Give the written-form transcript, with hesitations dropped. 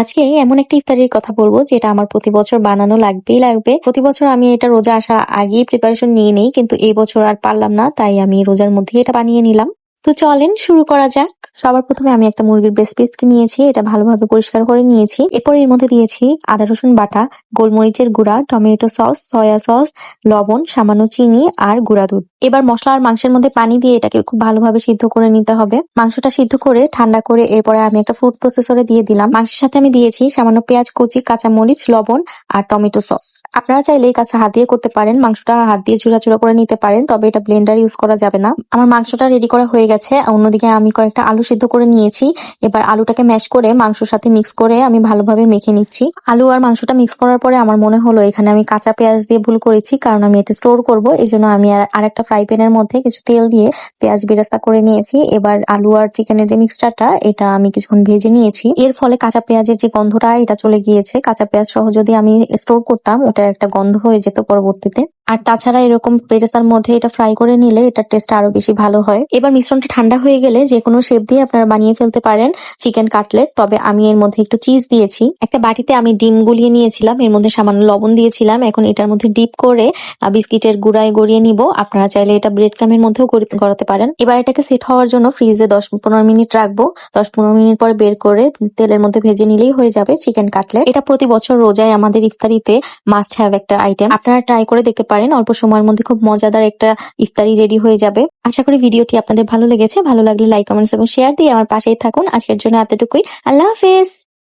আজকে এমন একটা ইফতারির কথা বলবো যেটা আমার প্রতি বছর বানানো লাগবেই লাগবে। প্রতি বছর আমি এটা রোজা আসার আগেই প্রিপারেশন নিয়ে নেই, কিন্তু এই বছর আর পারলাম না, তাই আমি রোজার মধ্যেই এটা বানিয়ে নিলাম। তো চলেন শুরু করা যাক। সবার প্রথমে আমি একটা মুরগির ব্রেস্ট পিস নিয়েছি, এটা ভালোভাবে পরিষ্কার করে নিয়েছি। এরপর এর মধ্যে দিয়েছি আদা রসুন বাটা, গোলমরিচের গুঁড়া, টমেটো সস, সয়া সস, লবণ, সামান্য চিনি আর গুঁড়া দুধ। এবার মশলা আর মাংসের মধ্যে পানি দিয়ে এটাকে খুব ভালোভাবে সিদ্ধ করে নিতে হবে। মাংসটা সিদ্ধ করে ঠান্ডা করে এরপরে আমি একটা ফুড প্রসেসরে দিয়ে দিলাম। মাংসের সাথে আমি দিয়েছি সামান্য পেঁয়াজ কুচি, কাঁচামরিচ, লবণ আর টমেটো সস। আপনারা চাইলে এই কাজটা হাত দিয়ে করতে পারেন, মাংসটা হাত দিয়ে চূড়া করে নিতে পারেন, তবে এটা ব্লেন্ডার ইউজ করা যাবে না। আমার মাংসটা রেডি করা হয়ে গেছে। অন্যদিকে আমি কয়েকটা আলু সিদ্ধ করে নিয়েছি। এবার আলুটাকে ম্যাশ করে মাংসের সাথে মিক্স করে আমি ভালোভাবে মেখে নিচ্ছি। আলু আর মাংসটা মিক্স করার পরে আমার মনে হলো এখানে আমি কাঁচা পেঁয়াজ দিয়ে ভুল করেছি, কারণ আমি এটা স্টোর করব। এই জন্য আমি আর একটা ফ্রাই প্যানের মধ্যে কিছু তেল দিয়ে পেঁয়াজ বেরেস্তা করে নিয়েছি। এবার আলু আর চিকেনের যে মিক্সচারটা, এটা আমি কিছুক্ষণ ভেজে নিয়েছি। এর ফলে কাঁচা পেঁয়াজের যে গন্ধটা এটা চলে গিয়েছে। কাঁচা পেঁয়াজ সহ যদি আমি স্টোর করতাম, ওটা একটা গন্ধ হয়ে যেত পরবর্তীতে। আর তাছাড়া এরকম বেরেস্তার মধ্যে এটা ফ্রাই করে নিলে এটার টেস্ট আরো বেশি ভালো হয়। এবার মিশ্রণটা ঠান্ডা হয়ে গেলে যে কোনো শেপ দিয়ে আপনারা বানিয়ে ফেলতে পারেন চিকেন কাটলেট। তবে আমি এর মধ্যে একটু চিজ দিয়েছি। একটা বাটিতে আমি ডিম গুলিয়ে নিয়েছিলাম, এর মধ্যে সামান্য লবণ দিয়েছিলাম। এখন এটার মধ্যে ডিপ করে বিস্কিটের গুঁড়ায় গড়িয়ে নিব। আপনারা চাইলে এটা ব্রেড ক্রামের মধ্যেও গড়াতে পারেন। এবার এটাকে সেট হওয়ার জন্য ফ্রিজে 10-15 মিনিট রাখবো। 10-15 মিনিট পরে বের করে তেলের মধ্যে ভেজে নিলেই হয়ে যাবে চিকেন কাটলেট। এটা প্রতি বছর রোজায় আমাদের ইফতারিতে মাস্ট হ্যাভ একটা আইটেম। আপনারা ট্রাই করে দেখতে পারেন, অল্প সময়ের মধ্যে খুব মজাদার একটা ইফতারি রেডি হয়ে যাবে। আশা করি ভিডিওটি আপনাদের ভালো লেগেছে। ভালো লাগলে লাইক, কমেন্টস এবং শেয়ার দিয়ে আমার পাশেই থাকুন। আজকের জন্য এতটুকুই। আল্লাহ হাফেজ।